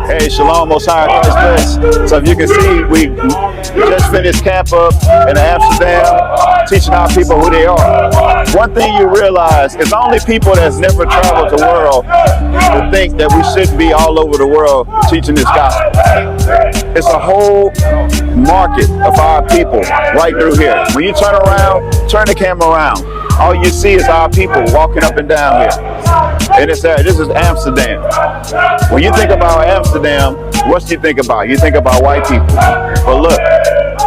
Hey, Shalom, Most High Christ bless. So if you can see, we just finished camp up in Amsterdam, teaching our people who they are. One thing you realize is only people that's never traveled the world to think that we shouldn't be all over the world teaching this gospel. It's a whole market of our people right through here. When you turn around, turn the camera around. All you see is our people walking up and down here. And it's this is Amsterdam. When you think about Amsterdam, what do you think about? You think about white people. But look,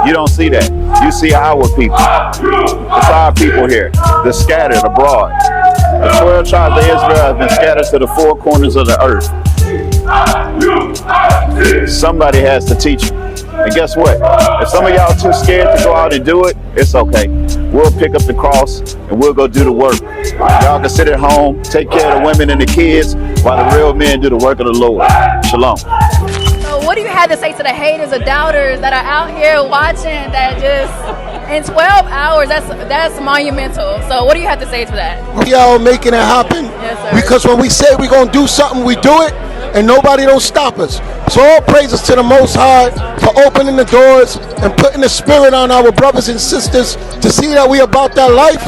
you don't see that. You see our people. It's our people here. They're scattered abroad. The 12 tribes of Israel have been scattered to the four corners of the earth. Somebody has to teach them. And guess what? If some of y'all too scared to go out and do it, it's okay. We'll pick up the cross and we'll go do the work. Y'all can sit at home, take care of the women and the kids, while the real men do the work of the Lord. Shalom. So what do you have to say to the haters or doubters that are out here watching that just in 12 hours, that's monumental. So what do you have to say to that? We all making it happen. Yes, sir. Because when we say we're going to do something, we do it, and nobody don't stop us. So all praises to the Most High for opening the doors and putting the spirit on our brothers and sisters to see that we about that life.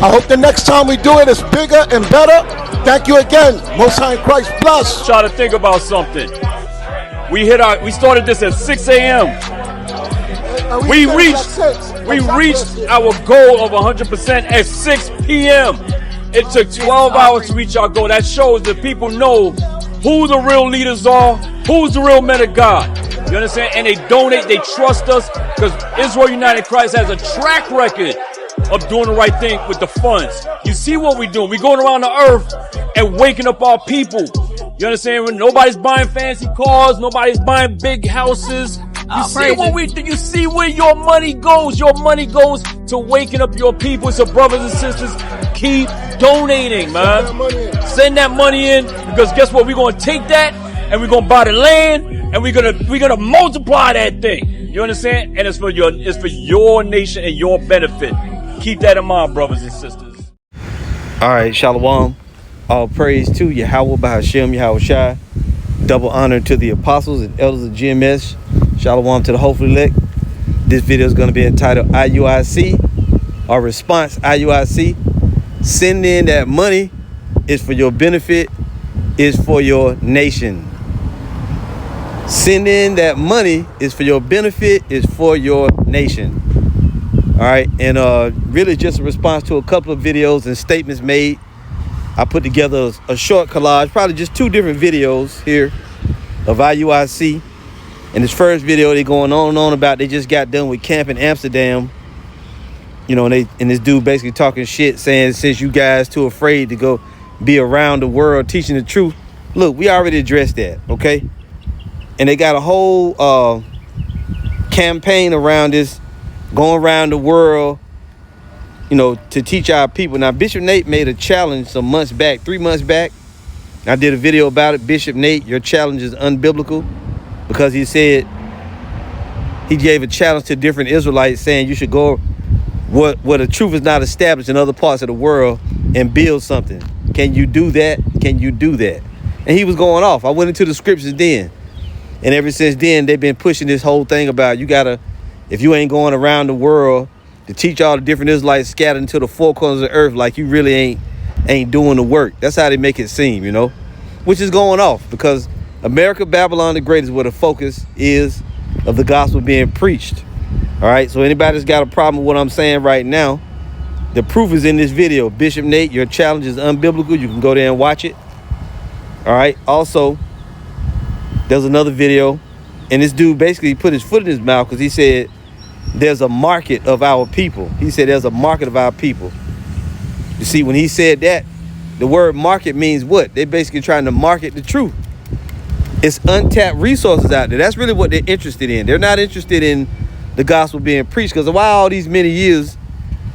I hope the next time we do it is bigger and better. Thank you again. Most High in Christ bless. Try to think about something. We started this at 6 a.m. We reached our goal of 100% at 6 p.m. It took 12 hours to reach our goal. That shows that people know who the real leaders are, who's the real men of God. You understand? And they donate, they trust us, because Israel United Christ has a track record of doing the right thing with the funds. You see what we're doing. We're going around the earth and waking up our people. You understand? When nobody's buying fancy cars, nobody's buying big houses. You see what we do. You see where your money goes. Your money goes to waking up your people. So brothers and sisters, keep donating, man. Send that money in, because guess what? We're gonna take that and we're gonna buy the land and we're gonna multiply that thing. You understand? And it's for your nation and your benefit. Keep that in mind, brothers and sisters. All right, Shalom. All praise to Yahweh Bahashem, Yahweh Shai. Double honor to the apostles and elders of GMS. Shalom to the hopefully elect. This video is going to be entitled IUIC, our response IUIC. Send in that money is for your benefit, is for your nation. Send in that money is for your benefit, is for your nation. All right, and really just a response to a couple of videos and statements made. I put together a short collage, probably just two different videos here of IUIC. In this first video, they're going on and on about they just got done with camp in Amsterdam. You know, and this dude basically talking shit, saying since you guys too afraid to go be around the world teaching the truth. Look, we already addressed that, okay? And they got a whole campaign around this, going around the world, you know, to teach our people. Now, Bishop Nate made a challenge some months back, 3 months back. I did a video about it. Bishop Nate, your challenge is unbiblical, because he said he gave a challenge to different Israelites saying you should go where the truth is not established in other parts of the world and build something. Can you do that? Can you do that? And he was going off. I went into the scriptures then. And ever since then, they've been pushing this whole thing about you gotta, if you ain't going around the world to teach all the different Israelites scattered into the four corners of the earth, like you really ain't doing the work. That's how they make it seem, you know, which is going off, because America, Babylon the Great is where the focus is of the gospel being preached. All right, so anybody that's got a problem with what I'm saying right now, the proof is in this video. Bishop Nate, your challenge is unbiblical. You can go there and watch it. All right, also, there's another video, and this dude basically put his foot in his mouth because he said there's a market of our people. He said there's a market of our people. You see, when he said that, the word market means what? They're basically trying to market the truth. It's untapped resources out there. That's really what they're interested in. They're not interested in the gospel being preached, because why all these many years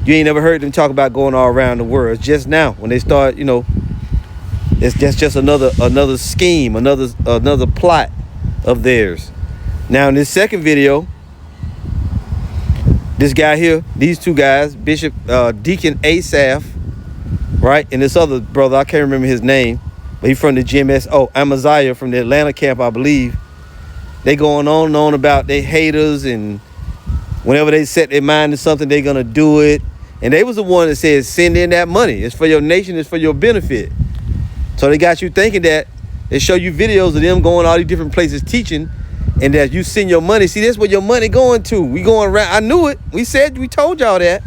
you ain't never heard them talk about going all around the world. It's just now when they start, you know, that's just another scheme, another plot of theirs. Now in this second video, this guy here, these two guys, Bishop Deacon Asaph, right, and this other brother, I can't remember his name, But he from the GMS. Oh, Amaziah from the Atlanta camp, I believe. They going on and on about they haters, and whenever they set their mind to something, they gonna do it. And they was the one that said, send in that money. It's for your nation, it's for your benefit. So they got you thinking that they show you videos of them going all these different places teaching, and that you send your money. See, that's where your money going to. We going around. I knew it. We told y'all that.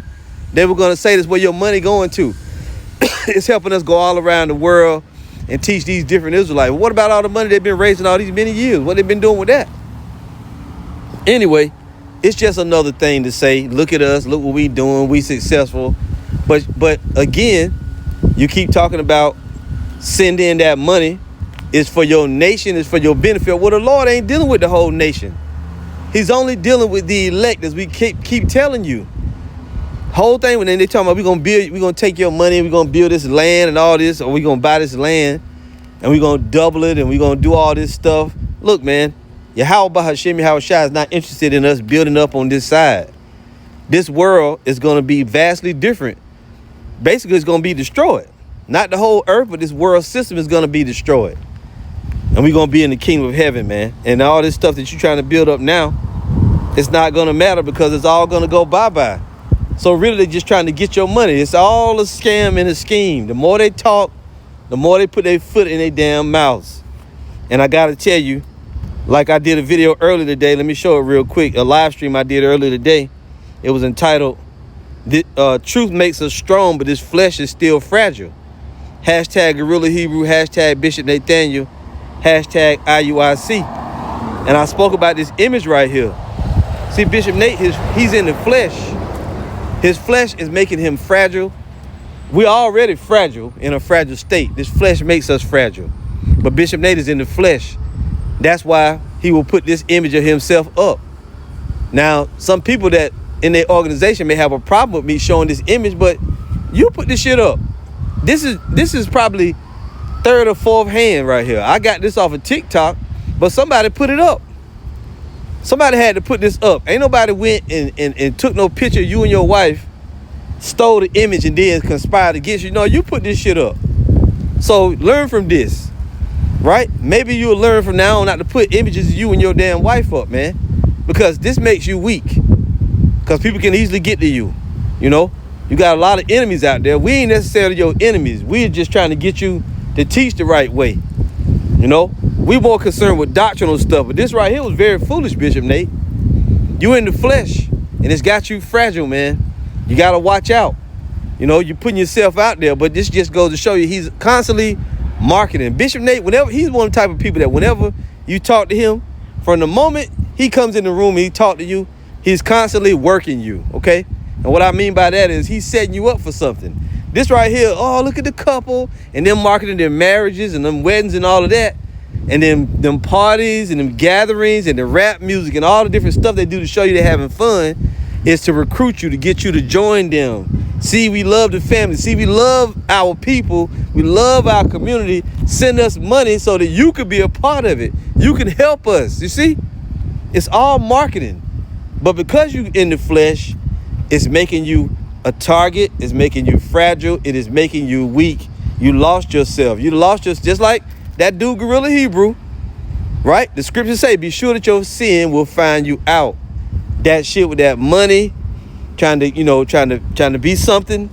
They were gonna say this where your money going to. It's helping us go all around the world and teach these different Israelites. What about all the money they've been raising all these many years? What they've been doing with that? Anyway, it's just another thing to say, look at us, look what we doing, we successful. But again, you keep talking about sending that money. It's for your nation, it's for your benefit. Well, the Lord ain't dealing with the whole nation. He's only dealing with the elect, as we keep telling you. Whole thing when they talking about we're gonna take your money, we're gonna build this land and all this, or we're gonna buy this land and we're gonna double it and we're gonna do all this stuff. Look, man, Yahweh Hashem Yahushua is not interested in us building up on this side. This world is gonna be vastly different. Basically, it's gonna be destroyed. Not the whole earth, but this world system is gonna be destroyed. And we're gonna be in the kingdom of heaven, man. And all this stuff that you're trying to build up now, it's not gonna matter because it's all gonna go bye-bye. So really, they're just trying to get your money. It's all a scam and a scheme. The more they talk, the more they put their foot in their damn mouths. And I got to tell you, like I did a video earlier today. Let me show it real quick. A live stream I did earlier today. It was entitled, Truth Makes Us Strong, but This Flesh is Still Fragile. Hashtag Guerrilla Hebrew, hashtag Bishop Nathaniel, hashtag IUIC. And I spoke about this image right here. See, Bishop Nate, he's in the flesh. His flesh is making him fragile. We're already fragile, in a fragile state. This flesh makes us fragile. But Bishop Nate is in the flesh. That's why he will put this image of himself up. Now, some people that in their organization may have a problem with me showing this image, but you put this shit up. This is probably third or fourth hand right here. I got this off of TikTok, but somebody put it up. Somebody had to put this up. Ain't nobody went and took no picture of you and your wife, stole the image, and then conspired against you. No, you put this shit up. So learn from this, right? Maybe you'll learn from now on not to put images of you and your damn wife up, man. Because this makes you weak. Because people can easily get to you. You know? You got a lot of enemies out there. We ain't necessarily your enemies. We're just trying to get you to teach the right way. You know? We more concerned with doctrinal stuff, but this right here was very foolish, Bishop Nate. You in the flesh, and it's got you fragile, man. You got to watch out. You know, you're putting yourself out there, but this just goes to show you he's constantly marketing. Bishop Nate, he's one of the type of people that whenever you talk to him, from the moment he comes in the room and he talk to you, he's constantly working you, okay? And what I mean by that is he's setting you up for something. This right here, oh, look at the couple, and them marketing their marriages and them weddings and all of that. And then them parties and them gatherings and the rap music and all the different stuff they do to show you they're having fun is to recruit you, to get you to join them. See, we love the family. See, we love our people. We love our community. Send us money so that you could be a part of it. You can help us. You see? It's all marketing. But because you're in the flesh, it's making you a target. It's making you fragile. It is making you weak. You lost yourself. You lost yourself, just like that dude, Guerrilla Hebrew, right? The scriptures say, be sure that your sin will find you out. That shit with that money, trying to be something,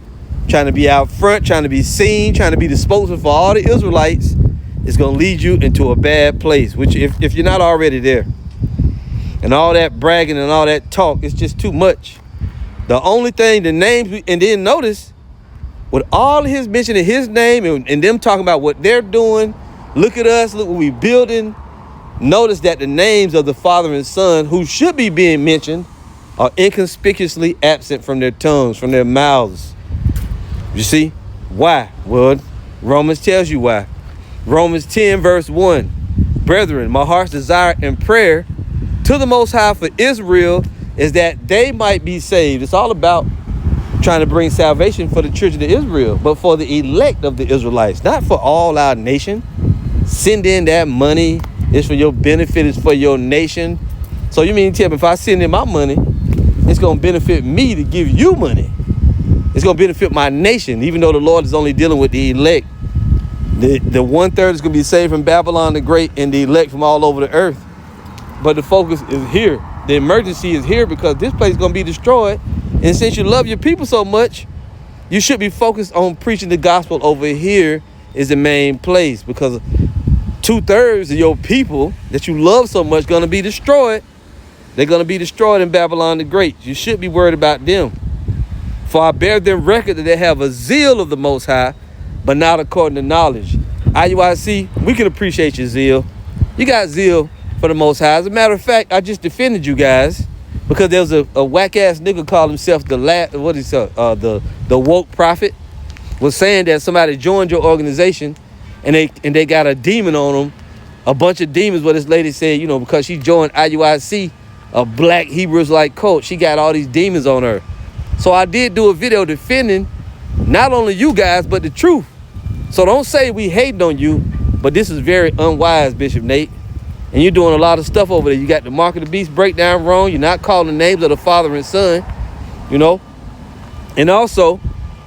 trying to be out front, trying to be seen, trying to be the spokesman for all the Israelites, is going to lead you into a bad place, which if you're not already there. And all that bragging and all that talk, it's just too much. The only thing, the names, and then notice, with all of his mentioning his name and them talking about what they're doing, look at us, look what we building. Notice that the names of the Father and Son, who should be being mentioned, are inconspicuously absent from their tongues, from their mouths. You see? Why? Well, Romans tells you why. Romans 10 verse 1. Brethren, my heart's desire and prayer to the Most High for Israel is that they might be saved. It's all about trying to bring salvation for the children of Israel, but for the elect of the Israelites, not for all our nation. Send in that money. It's for your benefit. It's for your nation. So you mean to tell me if I send in my money, it's going to benefit me to give you money. It's going to benefit my nation, even though the Lord is only dealing with the elect. The 1/3 is going to be saved from Babylon the Great and the elect from all over the earth. But the focus is here. The emergency is here because this place is going to be destroyed. And since you love your people so much, you should be focused on preaching the gospel over here is the main place, because 2/3 of your people that you love so much going to be destroyed. They're going to be destroyed in Babylon the Great. You should be worried about them. For I bear them record that they have a zeal of the Most High, but not according to knowledge. IUIC, we can appreciate your zeal. You got zeal for the Most High. As a matter of fact, I just defended you guys because there was a whack ass nigga called himself the woke prophet, was saying that somebody joined your organization and they got a demon on them, a bunch of demons. What this lady said, you know, because she joined IUIC, a black Hebrew Israelite cult, she got all these demons on her. So I did do a video defending not only you guys, but the truth. So don't say we hating on you, but this is very unwise, Bishop Nate. And you're doing a lot of stuff over there. You got the Mark of the Beast breakdown wrong. You're not calling the names of the Father and Son, you know. And also,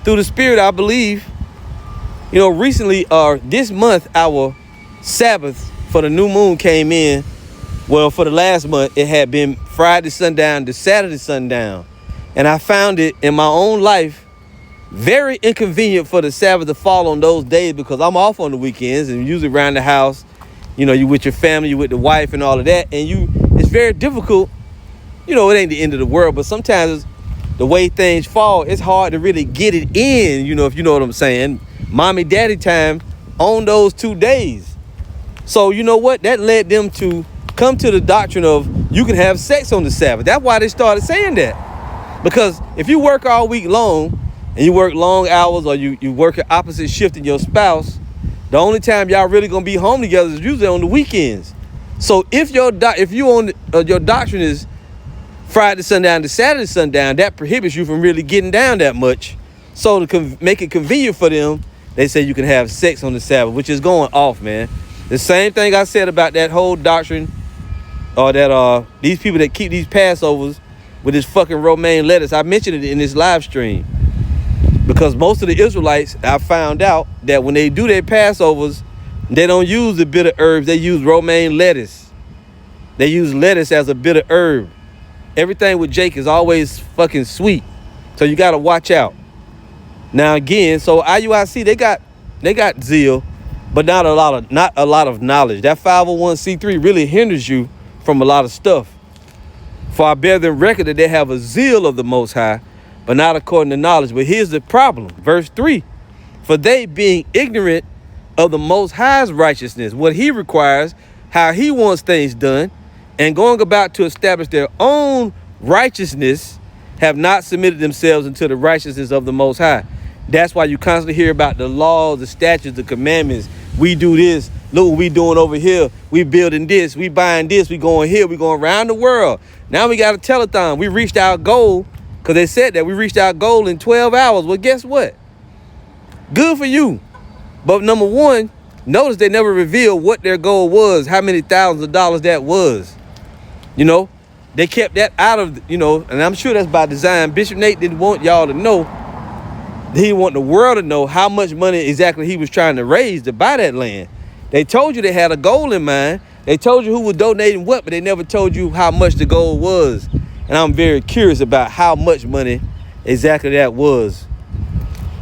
through the Spirit, I believe, you know, recently, this month, our Sabbath for the new moon came in. Well, for the last month, it had been Friday sundown to Saturday sundown. And I found it in my own life very inconvenient for the Sabbath to fall on those days because I'm off on the weekends and usually around the house. You know, you with your family, you with the wife and all of that. And it's very difficult. You know, it ain't the end of the world, but sometimes the way things fall, it's hard to really get it in, you know, if you know what I'm saying. Mommy, daddy time on those 2 days. So, you know what? That led them to come to the doctrine of you can have sex on the Sabbath. That's why they started saying that. Because if you work all week long and you work long hours or you work an opposite shift than your spouse, the only time y'all really gonna be home together is usually on the weekends. So if your doctrine is Friday sundown to Saturday sundown, that prohibits you from really getting down that much. So to make it convenient for them, they say you can have sex on the Sabbath, which is going off, man. The same thing I said about that whole doctrine, or that these people that keep these Passovers with this fucking romaine lettuce. I mentioned it in this live stream because most of the Israelites, I found out that when they do their Passovers, they don't use the bitter herbs. They use romaine lettuce. They use lettuce as a bitter herb. Everything with Jake is always fucking sweet. So you got to watch out. Now again, so IUIC, they got zeal, but not a lot of knowledge. That 501c3 really hinders you from a lot of stuff. For I bear them record that they have a zeal of the Most High, but not according to knowledge. But here's the problem. Verse 3. For they being ignorant of the Most High's righteousness, what he requires, how he wants things done, and going about to establish their own righteousness, have not submitted themselves unto the righteousness of the Most High. That's why you constantly hear about the laws, the statutes, the commandments. We do this. Look what we doing over here. We building this. We buying this. We going here. We going around the world. Now we got a telethon. We reached our goal because they said that we reached our goal in 12 hours. Well, guess what? Good for you. But number one, notice they never revealed what their goal was, how many thousands of dollars that was. You know, they kept that out of, you know, and I'm sure that's by design. Bishop Nate didn't want y'all to know. He didn't want the world to know how much money exactly he was trying to raise to buy that land. They told you they had a goal in mind. They told you who was donating what, but they never told you how much the goal was. And I'm very curious about how much money exactly that was.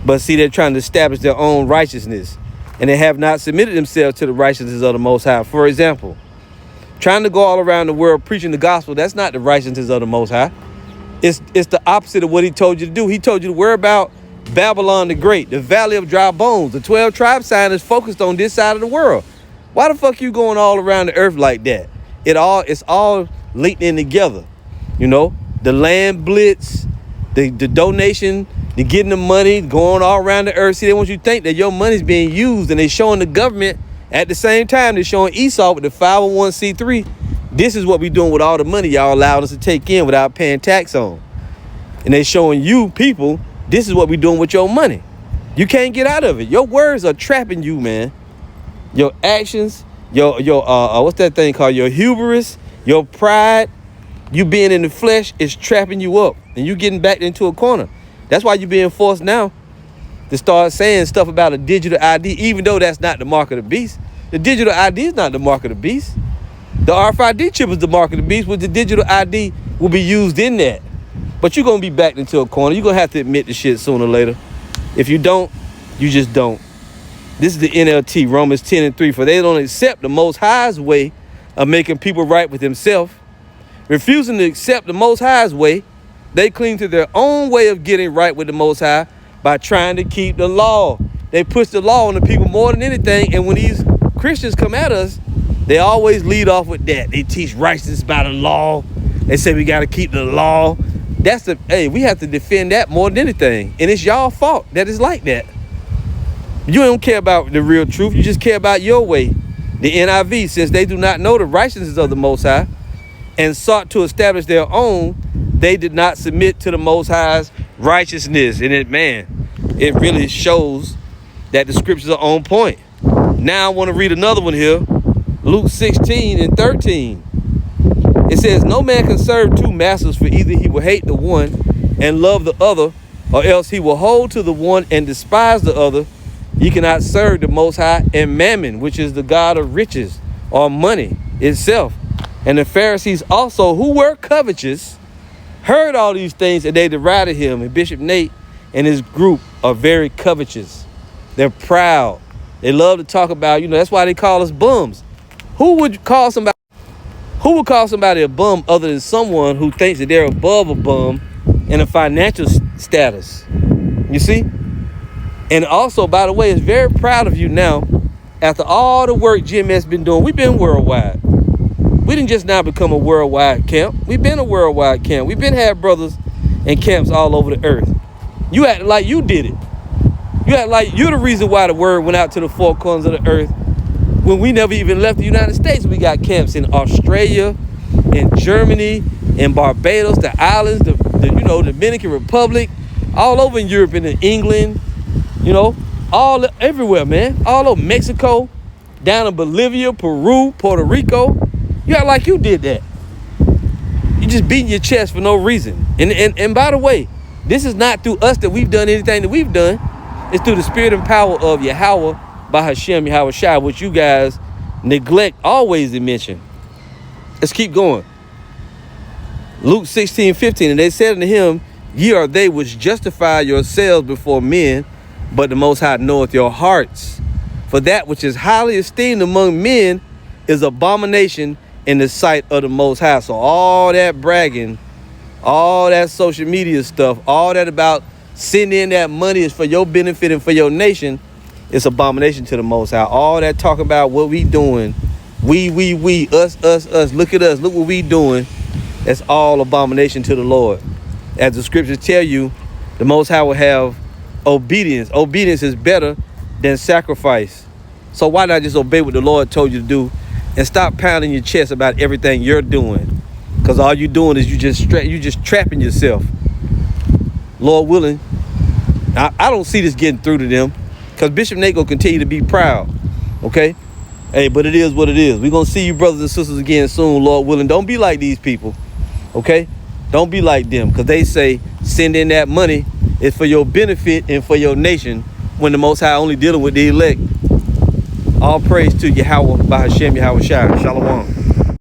But see, they're trying to establish their own righteousness, and they have not submitted themselves to the righteousness of the Most High. For example, trying to go all around the world preaching the gospel, that's not the righteousness of the Most High. It's the opposite of what he told you to do. He told you to worry about Babylon the Great, the Valley of Dry Bones. The 12 tribe sign is focused on this side of the world. Why the fuck you going all around the earth like that? It's all linked in together. You know, the land blitz, the donation, the getting the money, going all around the earth. See, they want you to think that your money's being used, and they showing the government at the same time. They're showing Esau with the 501c3. This is what we doing with all the money y'all allowed us to take in without paying tax on. And they showing you people, this is what we doing with your money. You can't get out of it. Your words are trapping you, man. Your actions, your what's that thing called? Your hubris, your pride, you being in the flesh is trapping you up, and you getting backed into a corner. That's why you being forced now to start saying stuff about a digital ID, even though that's not the mark of the beast. The digital ID is not the mark of the beast. The RFID chip is the mark of the beast, with the digital ID will be used in that. But you're going to be backed into a corner. You're going to have to admit the shit sooner or later. If you don't, you just don't. This is the NLT, Romans 10:3. For they don't accept the Most High's way of making people right with himself. Refusing to accept the Most High's way, they cling to their own way of getting right with the Most High by trying to keep the law. They push the law on the people more than anything. And when these Christians come at us, they always lead off with that. They teach righteousness by the law. They say we got to keep the law. We have to defend that more than anything. And it's y'all fault that it's like that. You don't care about the real truth. You just care about your way. The NIV, since they do not know the righteousness of the Most High and sought to establish their own, they did not submit to the Most High's righteousness. And it really shows that the scriptures are on point. Now I want to read another one here. Luke 16:13. It says, no man can serve two masters, for either he will hate the one and love the other, or else he will hold to the one and despise the other. Ye cannot serve the Most High and Mammon, which is the god of riches, or money itself. And the Pharisees also, who were covetous, heard all these things, and they derided him. And Bishop Nate and his group are very covetous. They're proud. They love to talk about, that's why they call us bums. Who would call somebody a bum other than someone who thinks that they're above a bum in a financial status? You see? And also, by the way, it's very proud of you now. After all the work GMS been doing, we've been worldwide. We didn't just now become a worldwide camp. We've been a worldwide camp. We've been had brothers in camps all over the earth. You act like you did it. You act like you're the reason why the word went out to the four corners of the earth. When we never even left the United States, we got camps in Australia, in Germany, in Barbados, the islands, the Dominican Republic, all over in Europe and in England, everywhere, man. All over Mexico, down in Bolivia, Peru, Puerto Rico. You act like you did that. You just beating your chest for no reason. And by the way, this is not through us that we've done anything that we've done. It's through the spirit and power of Yahweh, by Hashem, Yahweh Shai, which you guys neglect always to mention. Let's keep going. Luke 16:15, and they said unto him, ye are they which justify yourselves before men, but the Most High knoweth your hearts. For that which is highly esteemed among men is abomination in the sight of the Most High. So all that bragging, all that social media stuff, all that about sending in that money is for your benefit and for your nation, it's abomination to the Most High. All that talk about what we doing, we, us, look at us, look what we doing, that's all abomination to the Lord. As the scriptures tell you, the Most High will have obedience. Obedience is better than sacrifice. So why not just obey what the Lord told you to do and stop pounding your chest about everything you're doing? Because all you're doing is you just trapping yourself. Lord willing, I don't see this getting through to them. Because Bishop Nate will continue to be proud. Okay? Hey, but it is what it is. We're going to see you brothers and sisters again soon, Lord willing. Don't be like these people. Okay? Don't be like them. Because they say send in that money is for your benefit and for your nation, when the Most High only dealing with the elect. All praise to Yahweh by Hashem, Yahweh Shai. Shalom.